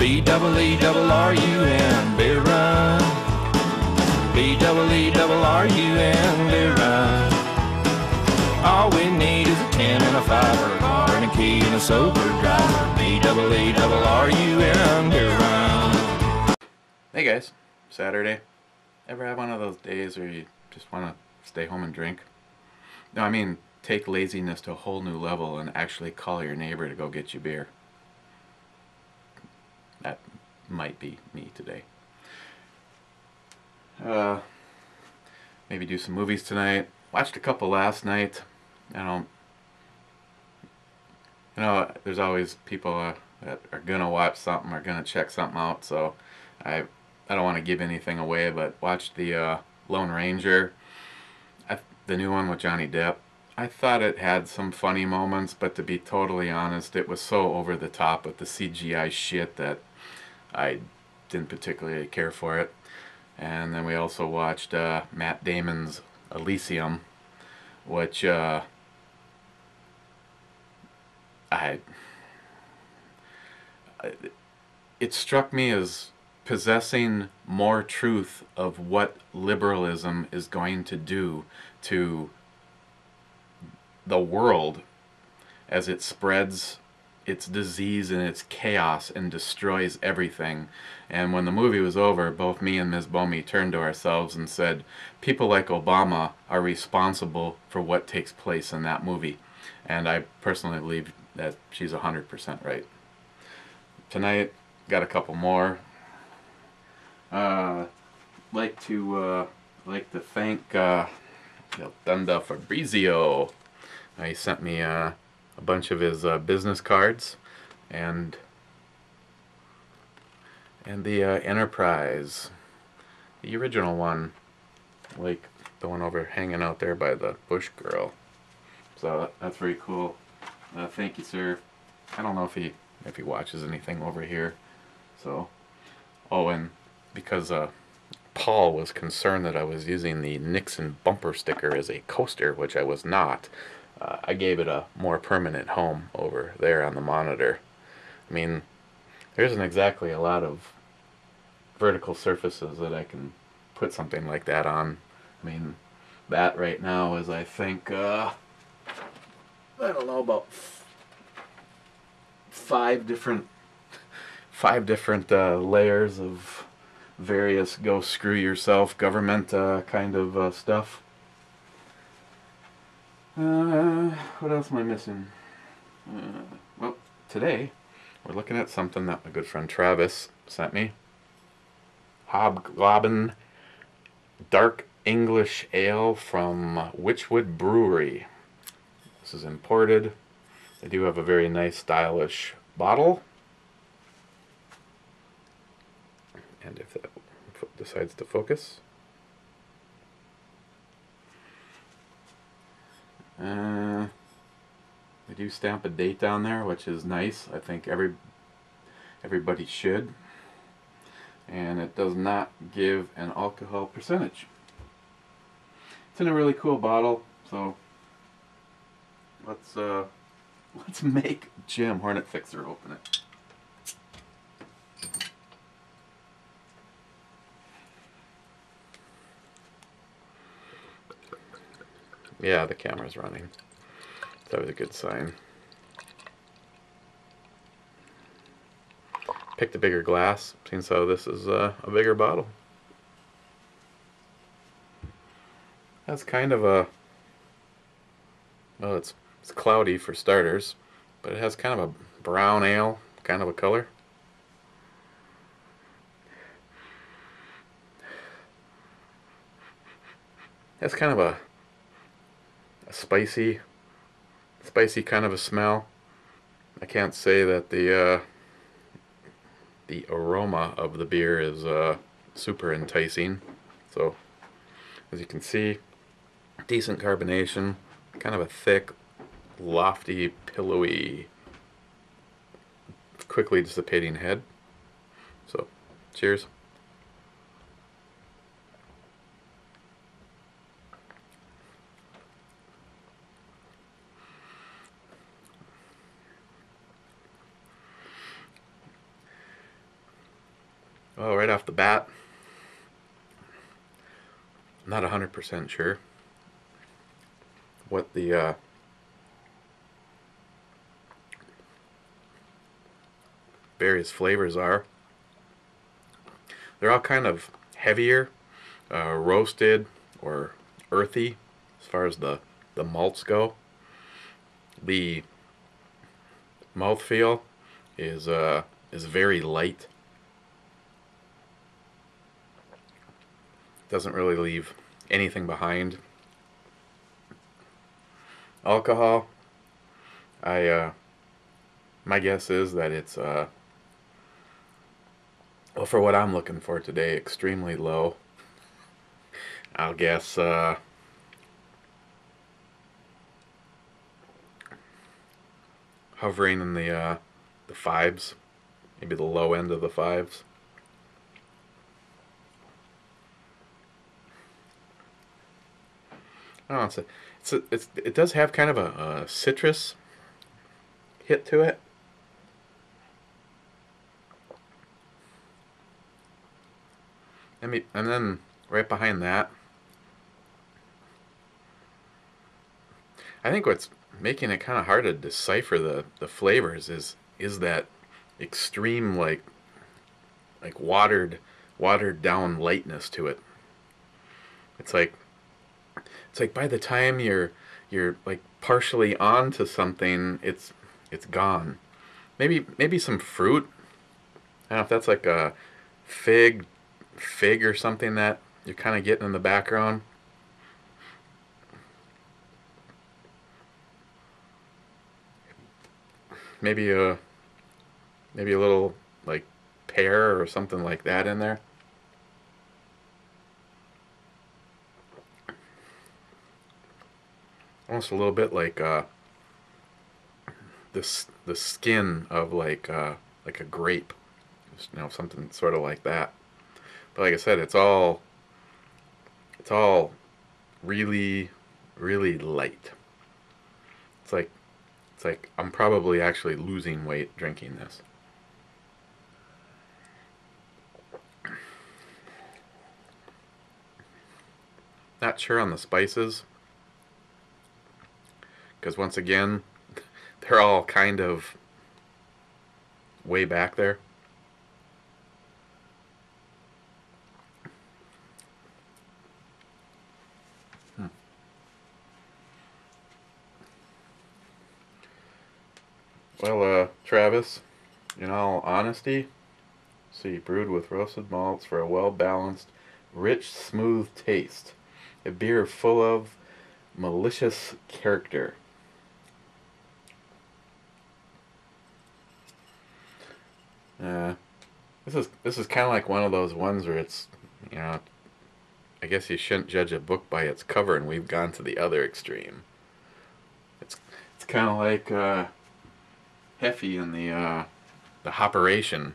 B-double-E-double-R-U-N, beer run. B-double-E-double-R-U-N, beer run. All we need is a 10 and a 5, or a car and a key and a sober driver. B-double-E-double-R-U-N, beer run. Hey guys, Saturday. Ever have one of those days where you just want to stay home and drink? No, I mean take laziness to a whole new level and actually call your neighbor to go get you beer. That might be me today. Maybe do some movies tonight. Watched a couple last night. There's always people that are gonna watch something or gonna check something out, so I don't want to give anything away, but watched the Lone Ranger, the new one with Johnny Depp. I thought it had some funny moments, but to be totally honest, it was so over the top with the CGI shit that I didn't particularly care for it. And then we also watched Matt Damon's Elysium, which it struck me as possessing more truth of what liberalism is going to do to the world as it spreads its disease and its chaos and destroys everything. And when the movie was over, both me and Ms. Bomey turned to ourselves and said, people like Obama are responsible for what takes place in that movie. And I personally believe that she's 100% right. Tonight, got a couple more. Like to thank Dunda Fabrizio. He sent me a bunch of his business cards and the Enterprise, the original one, like the one over hanging out there by the Bush girl. So that's very cool. Thank you, sir. I don't know if he watches anything over here. So, oh, and because Paul was concerned that I was using the Nixon bumper sticker as a coaster, which I was not, I gave it a more permanent home over there on the monitor. I mean, there isn't exactly a lot of vertical surfaces that I can put something like that on. I mean, that right now is, I think, I don't know, about five different layers of various go screw yourself government kind of stuff. What else am I missing? Well, today we're looking at something that my good friend Travis sent me. Hobgoblin Dark English Ale from Wychwood Brewery. This is imported. They do have a very nice, stylish bottle. And if that decides to focus. They do stamp a date down there, which is nice. I think everybody should. And it does not give an alcohol percentage. It's in a really cool bottle, so let's make Jim Hornet Fixer open it. Yeah, the camera's running. That was a good sign. Picked a bigger glass, since so this is a bigger bottle. That's kind of a, well, it's cloudy for starters, but it has kind of a brown ale kind of a color. It's kind of a spicy kind of a smell. I can't say that the aroma of the beer is super enticing. So as you can see, decent carbonation, kind of a thick, lofty, pillowy, quickly dissipating head. So cheers. Well, right off the bat, I'm not 100% sure what the various flavors are. They're all kind of heavier, roasted or earthy as far as the malts go. The mouthfeel is very light. Doesn't really leave anything behind. Alcohol, my guess is that it's well, for what I'm looking for today, extremely low. I'll guess hovering in the fives, maybe the low end of the fives. I don't know. It does have kind of a citrus hit to it. And then right behind that, I think what's making it kind of hard to decipher the flavors is that extreme like watered down lightness to it. It's like by the time you're like partially onto something, it's gone. Maybe some fruit. I don't know if that's like a fig or something that you're kind of getting in the background. Maybe a little like pear or something like that in there. Almost a little bit like the skin of like a grape, you know, something sort of like that. But like I said, it's all really light. It's like I'm probably actually losing weight drinking this. Not sure on the spices, because once again, they're all kind of way back there. Well, Travis, in all honesty, see, brewed with roasted malts for a well-balanced, rich, smooth taste. A beer full of malicious character. Uh, this is kind of like one of those ones where it's, you know, I guess you shouldn't judge a book by its cover, and we've gone to the other extreme. It's kind of like Heffy in the Hopperation.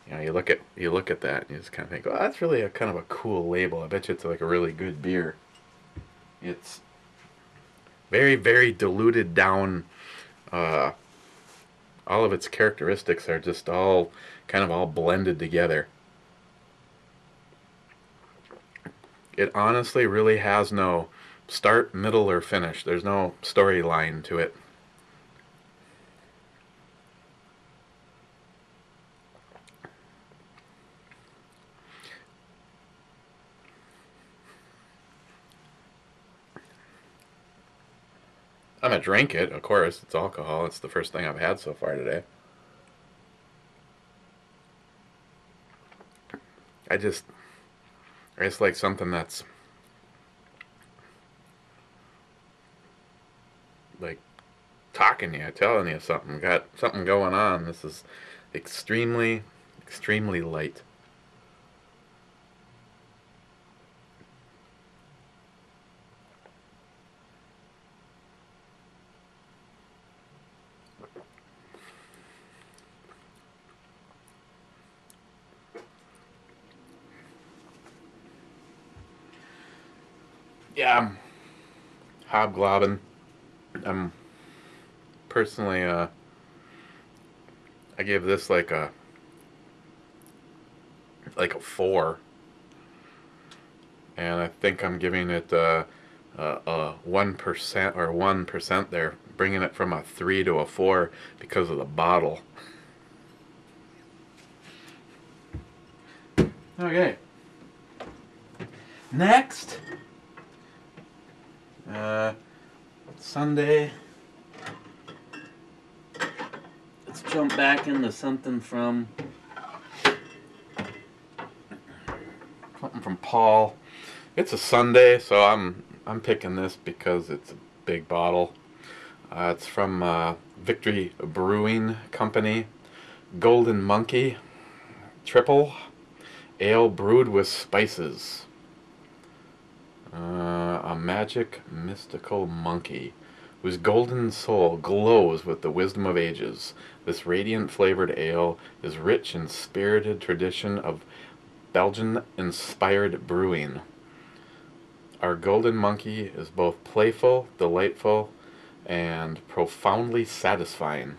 You know, you look at that, and you just kind of think, oh, that's really a kind of a cool label. I bet you it's like a really good beer. It's very diluted down. All of its characteristics are just all kind of all blended together. It honestly really has no start, middle, or finish. There's no storyline to it. I'm gonna drink it, of course. It's alcohol. It's the first thing I've had so far today. I just like something that's like talking to you, telling you something. Got something going on. This is extremely light. Yeah, I'm Hobgoblin. I'm personally, I give this like a like a 4. And I think I'm giving it 1% or 1% there, bringing it from a 3 to a 4 because of the bottle. Okay. Next, Sunday. Let's jump back into something from Paul. It's a Sunday, so I'm picking this because it's a big bottle. It's from Victory Brewing Company, Golden Monkey Triple Ale brewed with spices. A magic, mystical monkey whose golden soul glows with the wisdom of ages. This radiant flavored ale is rich in spirited tradition of Belgian-inspired brewing. Our golden monkey is both playful, delightful, and profoundly satisfying.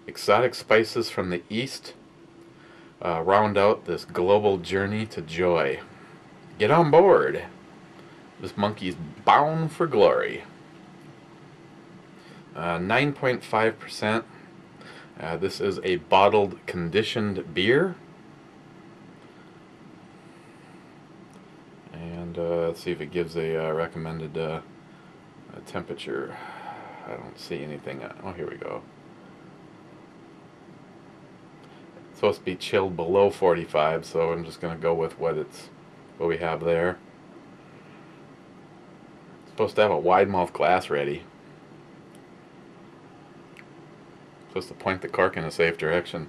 Exotic spices from the East round out this global journey to joy. Get on board. This monkey's bound for glory. 9.5%. This is a bottled conditioned beer. And let's see if it gives a recommended temperature. I don't see anything. Oh, here we go. It's supposed to be chilled below 45, so I'm just going to go with what we have there. It's supposed to have a wide mouth glass ready. Supposed to point the cork in a safe direction.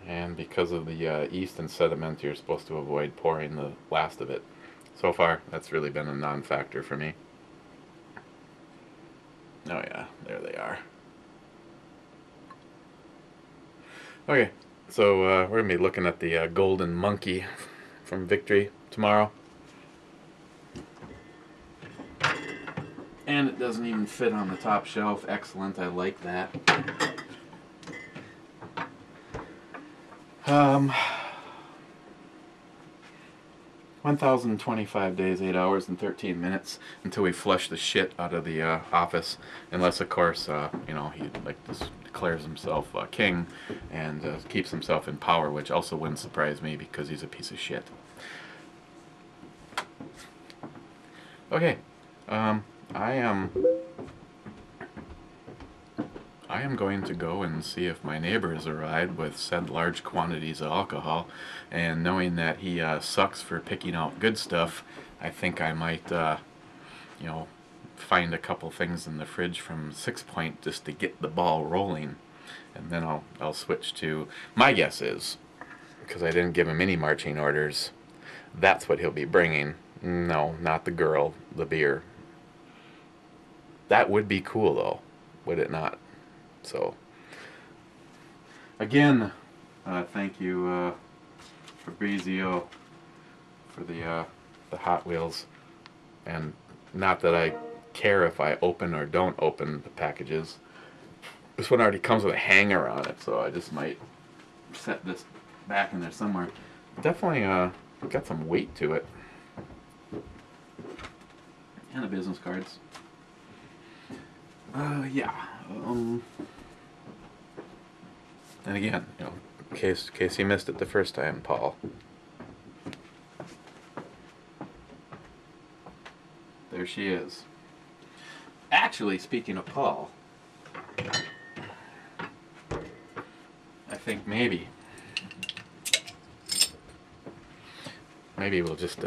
And because of the yeast and sediment, you're supposed to avoid pouring the last of it. So far, that's really been a non-factor for me. Oh yeah, there they are. Okay, so we're going to be looking at the Golden Monkey from Victory tomorrow. And it doesn't even fit on the top shelf. Excellent, I like that. 1,025 days, 8 hours, and 13 minutes until we flush the shit out of the office. Unless, of course, you know, he declares himself king and keeps himself in power, which also wouldn't surprise me because he's a piece of shit. Okay, I am going to go and see if my neighbor has arrived with said large quantities of alcohol, and knowing that he sucks for picking out good stuff, I think I might, you know, find a couple things in the fridge from 6 Point just to get the ball rolling, and then I'll switch to, my guess is, because I didn't give him any marching orders, that's what he'll be bringing. No, not the girl, the beer. That would be cool though, would it not? So, again, thank you, Fabrizio, for the Hot Wheels. And not that I care if I open or don't open the packages. This one already comes with a hanger on it, so I just might set this back in there somewhere. Definitely got some weight to it. And the business cards. Yeah. And again, you know, in case you missed it the first time, Paul. There she is. Actually, speaking of Paul, I think maybe we'll just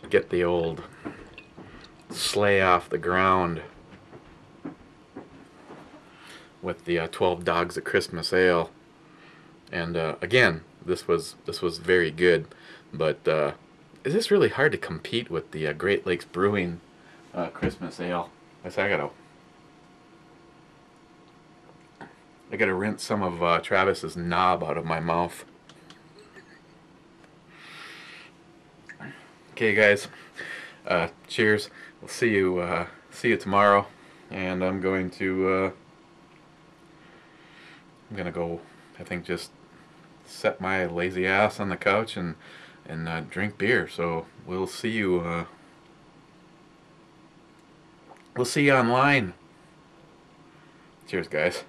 get the old sleigh off the ground with the 12 Dogs of Christmas Ale. And again, this was very good, but is this really hard to compete with the Great Lakes Brewing Christmas Ale? I gotta rinse some of Travis's knob out of my mouth. Okay, guys. Cheers. We'll see you tomorrow. and I'm gonna go, I think, just set my lazy ass on the couch and drink beer. So we'll see you online. Cheers, guys.